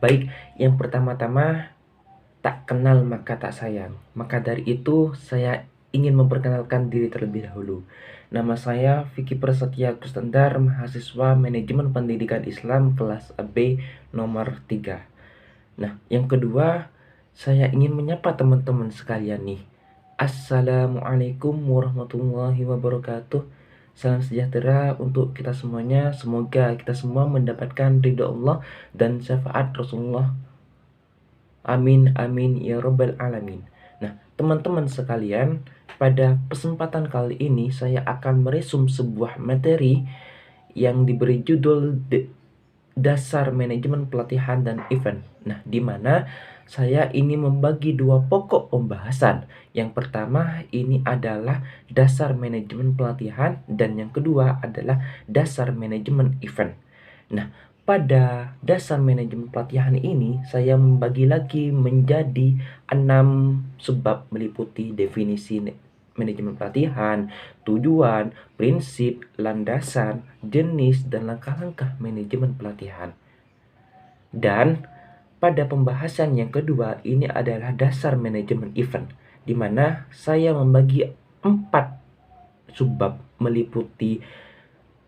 Baik, yang pertama-tama, tak kenal maka tak sayang. Maka dari itu, saya ingin memperkenalkan diri terlebih dahulu. Nama saya Vicky Prasetya Kustendar, mahasiswa Manajemen Pendidikan Islam kelas AB nomor 3. Nah, yang kedua, saya ingin menyapa teman-teman sekalian nih. Assalamualaikum warahmatullahi wabarakatuh. Salam sejahtera untuk kita semuanya. Semoga kita semua mendapatkan ridho Allah dan syafaat Rasulullah. Amin amin ya rabbal alamin. Nah, teman-teman sekalian, pada kesempatan kali ini saya akan meresum sebuah materi yang diberi judul Dasar Manajemen Pelatihan dan Event. Nah, di mana saya ini membagi dua pokok pembahasan. Yang pertama ini adalah dasar manajemen pelatihan dan yang kedua adalah dasar manajemen event. Nah, pada dasar manajemen pelatihan ini saya membagi lagi menjadi 6 subbab meliputi definisi manajemen pelatihan, tujuan, prinsip, landasan, jenis, dan langkah-langkah manajemen pelatihan. Dan pada pembahasan yang kedua ini adalah dasar manajemen event, di mana saya membagi 4 subbab meliputi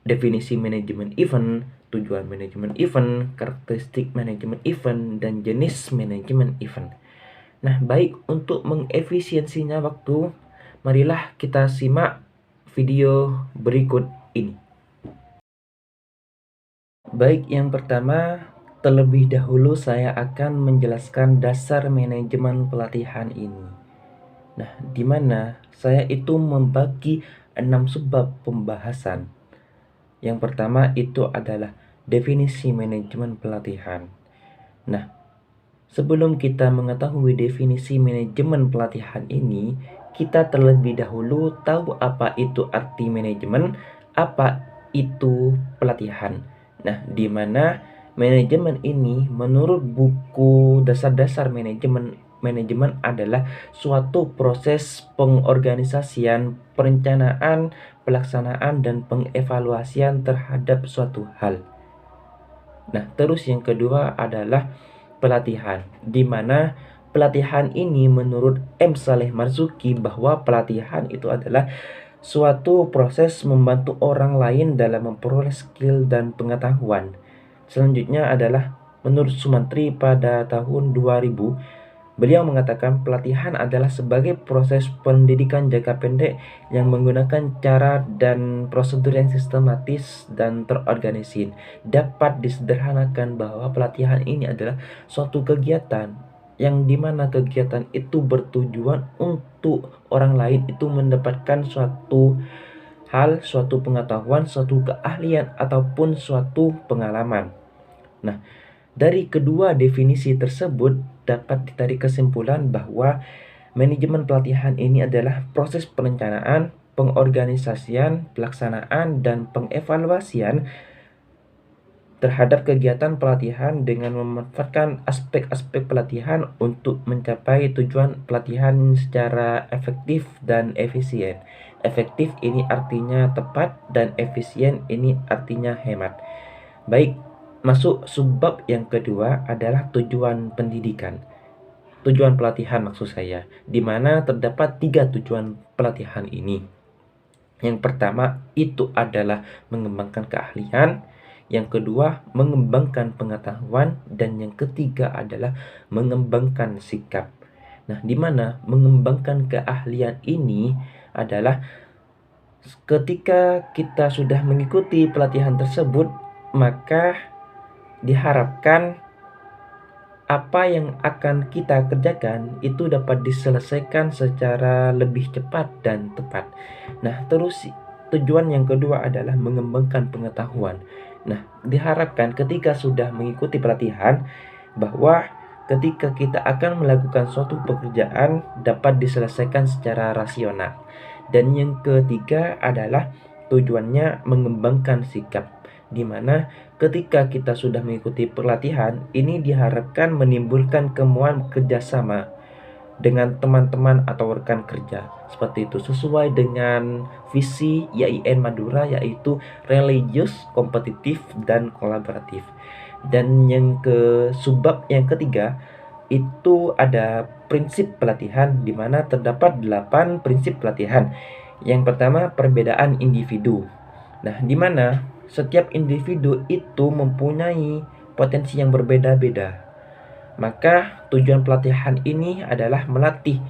definisi manajemen event, tujuan manajemen event, karakteristik manajemen event, dan jenis manajemen event. Nah, baik, untuk mengefisiensinya waktu, marilah kita simak video berikut ini. Baik, yang pertama, terlebih dahulu saya akan menjelaskan dasar manajemen pelatihan ini. Nah, di mana saya itu membagi 6 subbab pembahasan. Yang pertama itu adalah definisi manajemen pelatihan. Nah, sebelum kita mengetahui definisi manajemen pelatihan ini, kita terlebih dahulu tahu apa itu arti manajemen, apa itu pelatihan. Nah, di mana manajemen ini menurut buku dasar-dasar manajemen adalah suatu proses pengorganisasian, perencanaan, pelaksanaan, dan pengevaluasian terhadap suatu hal. Nah, terus yang kedua adalah pelatihan, di mana pelatihan ini menurut M. Saleh Marzuki bahwa pelatihan itu adalah suatu proses membantu orang lain dalam memperoleh skill dan pengetahuan. Selanjutnya adalah menurut Sumantri pada tahun 2000, beliau mengatakan pelatihan adalah sebagai proses pendidikan jangka pendek yang menggunakan cara dan prosedur yang sistematis dan terorganisir. Dapat disederhanakan bahwa pelatihan ini adalah suatu kegiatan yang dimana kegiatan itu bertujuan untuk orang lain itu mendapatkan suatu hal, suatu pengetahuan, suatu keahlian, ataupun suatu pengalaman. Nah, dari kedua definisi tersebut dapat ditarik kesimpulan bahwa manajemen pelatihan ini adalah proses perencanaan, pengorganisasian, pelaksanaan, dan pengevaluasian terhadap kegiatan pelatihan dengan memanfaatkan aspek-aspek pelatihan untuk mencapai tujuan pelatihan secara efektif dan efisien. Efektif ini artinya tepat dan efisien ini artinya hemat. Baik, masuk subbab yang kedua adalah tujuan pendidikan. Tujuan pelatihan maksud saya, di mana terdapat 3 tujuan pelatihan ini. Yang pertama itu adalah mengembangkan keahlian, yang kedua mengembangkan pengetahuan, dan yang ketiga adalah mengembangkan sikap. Nah, di mana mengembangkan keahlian ini adalah ketika kita sudah mengikuti pelatihan tersebut, maka diharapkan apa yang akan kita kerjakan itu dapat diselesaikan secara lebih cepat dan tepat. Nah, terus tujuan yang kedua adalah mengembangkan pengetahuan. Nah, diharapkan ketika sudah mengikuti pelatihan bahwa ketika kita akan melakukan suatu pekerjaan dapat diselesaikan secara rasional. Dan yang ketiga adalah tujuannya mengembangkan sikap, di mana ketika kita sudah mengikuti pelatihan, ini diharapkan menimbulkan kemauan kerjasama dengan teman-teman atau rekan kerja. Seperti itu, sesuai dengan visi YIN Madura, yaitu religius, kompetitif, dan kolaboratif. Dan yang subbab yang ketiga itu ada prinsip pelatihan, di mana terdapat 8 prinsip pelatihan. Yang pertama, perbedaan individu. Nah, di mana setiap individu itu mempunyai potensi yang berbeda-beda. Maka tujuan pelatihan ini adalah melatih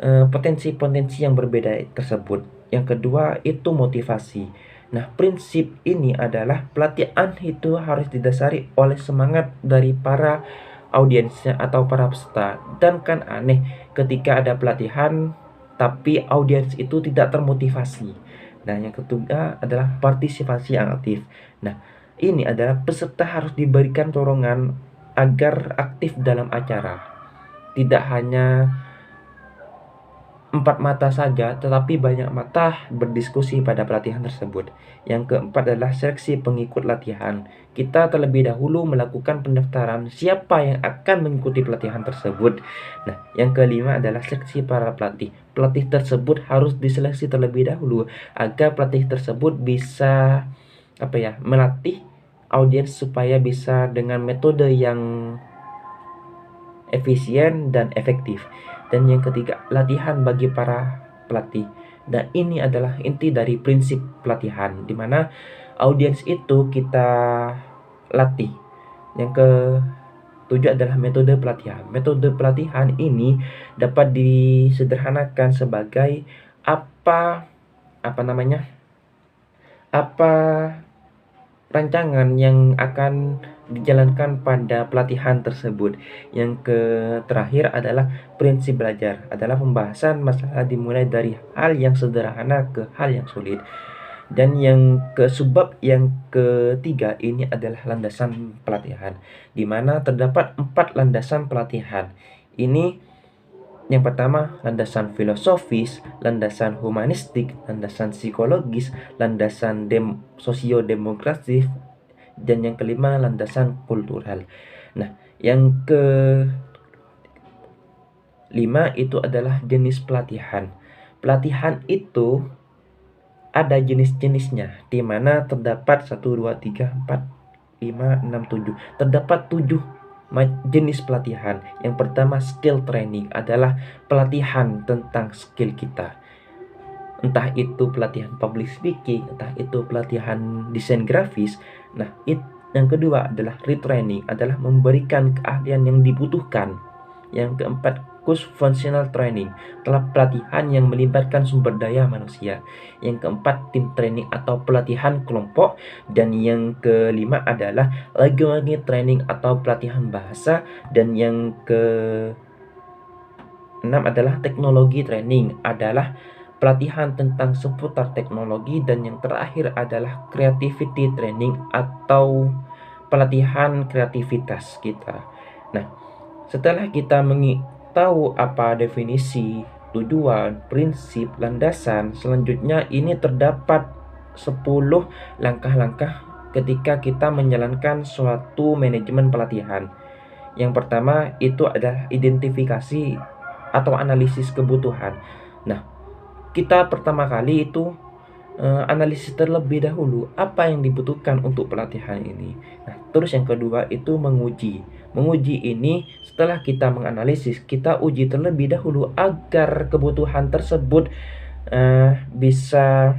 potensi-potensi yang berbeda tersebut. Yang kedua itu motivasi. Nah, prinsip ini adalah pelatihan itu harus didasari oleh semangat dari para audiensnya atau para peserta. Dan kan aneh ketika ada pelatihan tapi audiens itu tidak termotivasi. Nah, yang ketiga adalah partisipasi yang aktif. Nah, ini adalah peserta harus diberikan dorongan agar aktif dalam acara. Tidak hanya 4 mata saja, tetapi banyak mata berdiskusi pada pelatihan tersebut. Yang keempat adalah seleksi pengikut latihan. Kita terlebih dahulu melakukan pendaftaran siapa yang akan mengikuti pelatihan tersebut. Nah, yang kelima adalah seleksi para pelatih. Pelatih tersebut harus diseleksi terlebih dahulu agar pelatih tersebut bisa melatih audiens supaya bisa dengan metode yang efisien dan efektif. Dan yang ketiga, latihan bagi para pelatih. Dan ini adalah inti dari prinsip pelatihan, di mana audiens itu kita latih. Yang ketujuh adalah metode pelatihan. Metode pelatihan ini dapat disederhanakan sebagai apa rancangan yang akan dijalankan pada pelatihan tersebut. Yang terakhir adalah prinsip belajar, adalah pembahasan masalah dimulai dari hal yang sederhana ke hal yang sulit. Dan yang subbab yang ketiga ini adalah landasan pelatihan, di mana terdapat 4 landasan pelatihan. Ini yang pertama, landasan filosofis, landasan humanistik, landasan psikologis, landasan sosiodemografis, dan yang kelima, landasan kultural. Nah, yang kelima itu adalah jenis pelatihan. Pelatihan itu ada jenis-jenisnya, di mana terdapat 1, 2, 3, 4, 5, 6, 7. Terdapat 7 jenis pelatihan. Yang pertama, skill training, adalah pelatihan tentang skill kita. Entah itu pelatihan public speaking, entah itu pelatihan desain grafis. Nah, yang kedua adalah retraining, adalah memberikan keahlian yang dibutuhkan. Yang keempat, course functional training, telah pelatihan yang melibatkan sumber daya manusia. Yang keempat, team training atau pelatihan kelompok. Dan yang kelima adalah language training atau pelatihan bahasa. Dan yang keenam adalah teknologi training, adalah pelatihan tentang seputar teknologi. Dan yang terakhir adalah creativity training atau pelatihan kreativitas kita. Nah, setelah kita tahu apa definisi, tujuan, prinsip, landasan, selanjutnya ini terdapat 10 langkah-langkah ketika kita menjalankan suatu manajemen pelatihan. Yang pertama itu adalah identifikasi atau analisis kebutuhan. Nah, kita pertama kali itu analisis terlebih dahulu apa yang dibutuhkan untuk pelatihan ini. Nah, terus yang kedua itu menguji. Menguji ini setelah kita menganalisis, kita uji terlebih dahulu agar kebutuhan tersebut bisa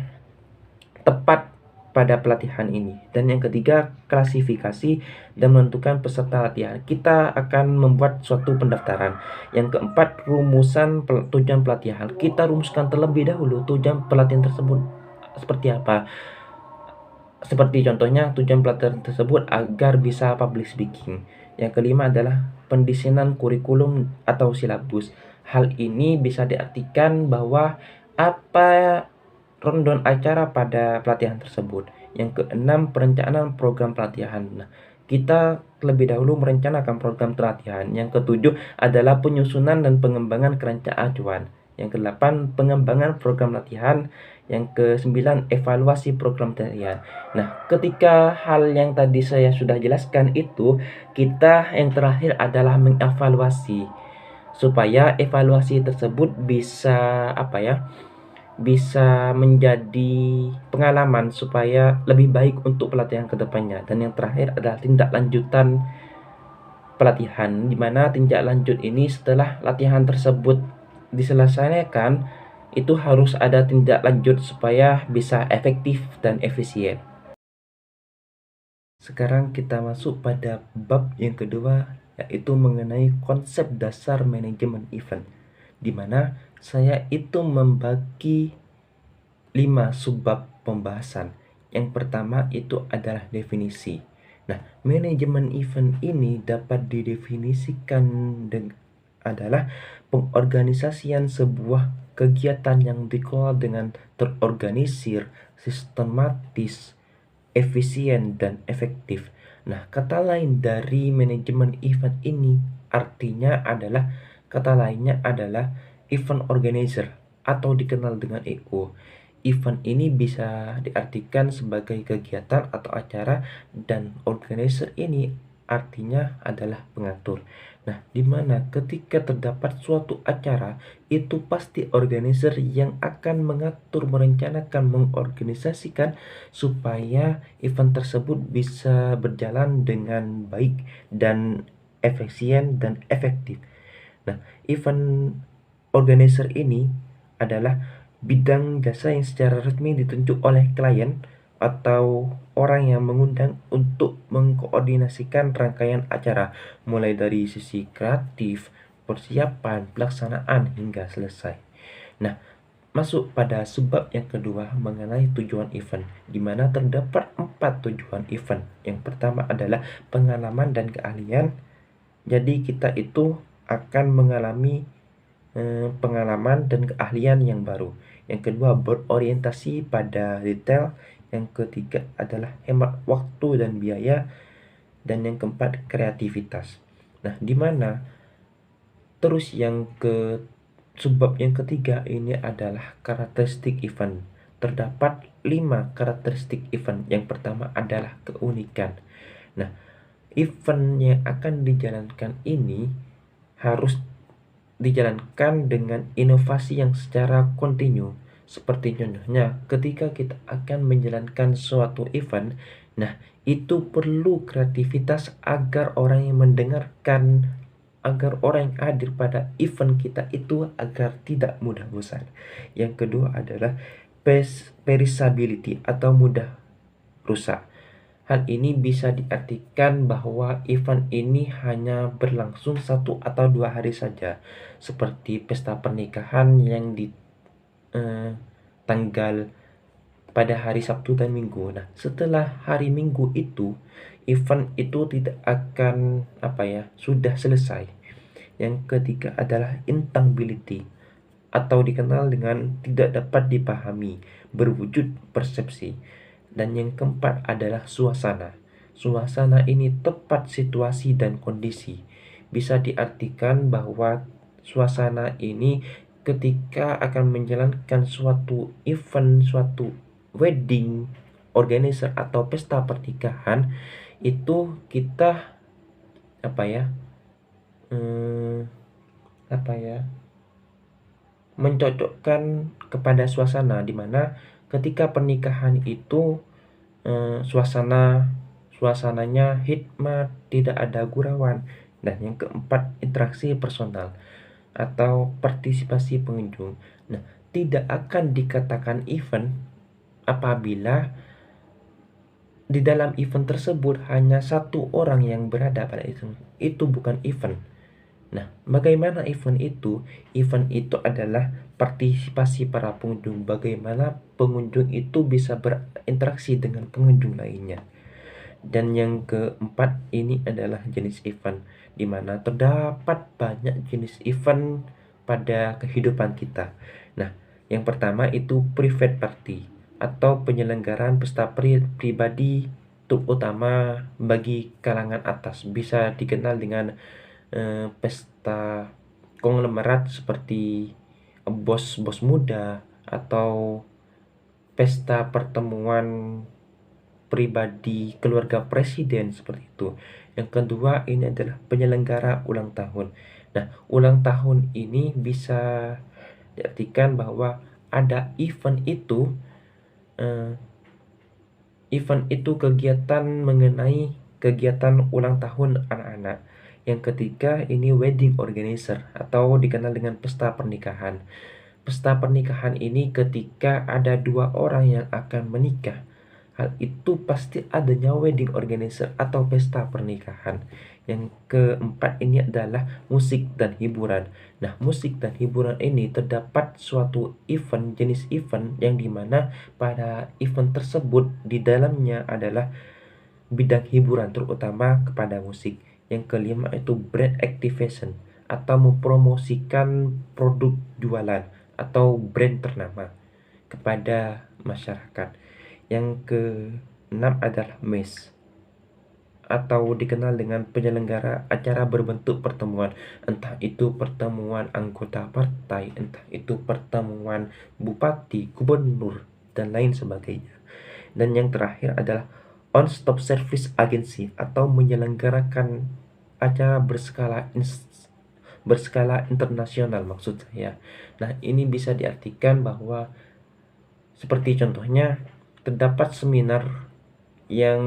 tepat pada pelatihan ini. Dan yang ketiga, klasifikasi dan menentukan peserta latihan. Kita akan membuat suatu pendaftaran. Yang keempat, rumusan tujuan pelatihan. Kita rumuskan terlebih dahulu tujuan pelatihan tersebut seperti apa. Seperti contohnya tujuan pelatihan tersebut agar bisa public speaking. Yang kelima adalah pendesinan kurikulum atau silabus. Hal ini bisa diartikan bahwa apa rundown acara pada pelatihan tersebut. Yang keenam, perencanaan program pelatihan. Nah, kita terlebih dahulu merencanakan program pelatihan. Yang ketujuh adalah penyusunan dan pengembangan kerangka acuan. Yang kedelapan, pengembangan program latihan. Yang kesembilan, evaluasi program pelatihan. Nah, ketika hal yang tadi saya sudah jelaskan itu, kita yang terakhir adalah mengevaluasi, supaya evaluasi tersebut bisa bisa menjadi pengalaman supaya lebih baik untuk pelatihan kedepannya. Dan yang terakhir adalah tindak lanjutan pelatihan, di mana tindak lanjut ini setelah latihan tersebut diselesaikan, itu harus ada tindak lanjut supaya bisa efektif dan efisien. Sekarang kita masuk pada bab yang kedua, yaitu mengenai konsep dasar manajemen event, di mana saya itu membagi 5 subbab pembahasan. Yang pertama itu adalah definisi. Nah, manajemen event ini dapat didefinisikan adalah pengorganisasian sebuah kegiatan yang dikelola dengan terorganisir, sistematis, efisien, dan efektif. Nah, kata lain dari manajemen event ini kata lainnya adalah event organizer atau dikenal dengan EO. Event ini bisa diartikan sebagai kegiatan atau acara, dan organizer ini artinya adalah pengatur. Nah, di mana ketika terdapat suatu acara, itu pasti organizer yang akan mengatur, merencanakan, mengorganisasikan supaya event tersebut bisa berjalan dengan baik dan efisien dan efektif. Nah, event organizer ini adalah bidang jasa yang secara resmi ditunjuk oleh klien atau orang yang mengundang untuk mengkoordinasikan rangkaian acara, mulai dari sisi kreatif, persiapan, pelaksanaan, hingga selesai. Nah, masuk pada subbab yang kedua mengenai tujuan event, di mana terdapat 4 tujuan event. Yang pertama adalah pengalaman dan keahlian. Jadi kita itu akan mengalami pengalaman dan keahlian yang baru. Yang kedua, berorientasi pada detail. Yang ketiga adalah hemat waktu dan biaya. Dan yang keempat, kreativitas. Nah, di mana terus yang subbab yang ketiga ini adalah karakteristik event. Terdapat 5 karakteristik event. Yang pertama adalah keunikan. Nah, event yang akan dijalankan ini harus dijalankan dengan inovasi yang secara kontinu. Seperti contohnya, ketika kita akan menjalankan suatu event, nah itu perlu kreativitas agar orang yang mendengarkan, agar orang yang hadir pada event kita itu agar tidak mudah bosan. Yang kedua adalah perishability atau mudah rusak. Hal ini bisa diartikan bahwa event ini hanya berlangsung 1 atau 2 hari saja, seperti pesta pernikahan yang di tanggal pada hari Sabtu dan Minggu. Nah, setelah hari Minggu itu, event itu tidak akan sudah selesai. Yang ketiga adalah intangibility atau dikenal dengan tidak dapat dipahami, berwujud persepsi. Dan yang keempat adalah suasana. Suasana ini tepat situasi dan kondisi. Bisa diartikan bahwa suasana ini ketika akan menjalankan suatu event, suatu wedding, organizer atau pesta pernikahan, itu kita mencocokkan kepada suasana, di mana ketika pernikahan itu suasananya hikmat, tidak ada gurauan. Dan yang keempat, interaksi personal atau partisipasi pengunjung. Nah, tidak akan dikatakan event apabila di dalam event tersebut hanya 1 orang yang berada pada itu. Itu bukan event. Nah, bagaimana event itu? Event itu adalah partisipasi para pengunjung. Bagaimana pengunjung itu bisa berinteraksi dengan pengunjung lainnya. Dan yang keempat ini adalah jenis event, di mana terdapat banyak jenis event pada kehidupan kita. Nah, yang pertama itu private party atau penyelenggaraan pesta pribadi terutama bagi kalangan atas. Bisa dikenal dengan pesta konglomerat seperti bos-bos muda atau pesta pertemuan pribadi keluarga presiden, seperti itu. Yang kedua ini adalah penyelenggara ulang tahun. Nah, ulang tahun ini bisa diartikan bahwa ada eh, event itu kegiatan mengenai kegiatan ulang tahun anak-anak, yang ketiga ini wedding organizer atau dikenal dengan pesta pernikahan. Pesta pernikahan ini ketika ada dua orang yang akan menikah, hal itu pasti adanya wedding organizer atau pesta pernikahan. Yang keempat ini adalah musik dan hiburan. Nah, musik dan hiburan ini terdapat suatu event, jenis event yang dimana pada event tersebut di dalamnya adalah bidang hiburan terutama kepada musik. Yang kelima itu brand activation atau mempromosikan produk jualan atau brand ternama kepada masyarakat. Yang keenam adalah MES atau dikenal dengan penyelenggara acara berbentuk pertemuan, entah itu pertemuan anggota partai, entah itu pertemuan bupati, gubernur, dan lain sebagainya. Dan yang terakhir adalah on-stop service agency atau menyelenggarakan acara berskala internasional maksud saya. Nah, ini bisa diartikan bahwa seperti contohnya terdapat seminar yang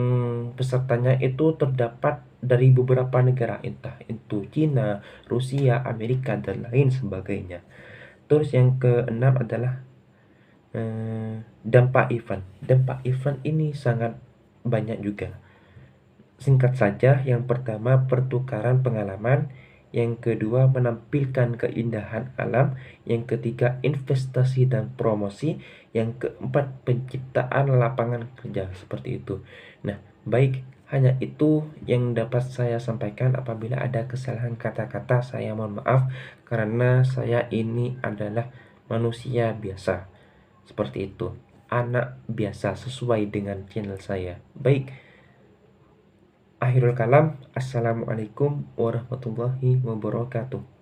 pesertanya itu terdapat dari beberapa negara, entah itu Cina, Rusia, Amerika, dan lain sebagainya. Terus yang keenam adalah dampak event. Dampak event ini sangat banyak juga. Singkat saja, yang pertama pertukaran pengalaman, yang kedua menampilkan keindahan alam, yang ketiga investasi dan promosi, yang keempat penciptaan lapangan kerja, seperti itu. Nah, baik, hanya itu yang dapat saya sampaikan. Apabila ada kesalahan kata-kata, saya mohon maaf karena saya ini adalah manusia biasa. Seperti itu, anak biasa sesuai dengan channel saya. Baik, akhirul kalam, assalamualaikum warahmatullahi wabarakatuh.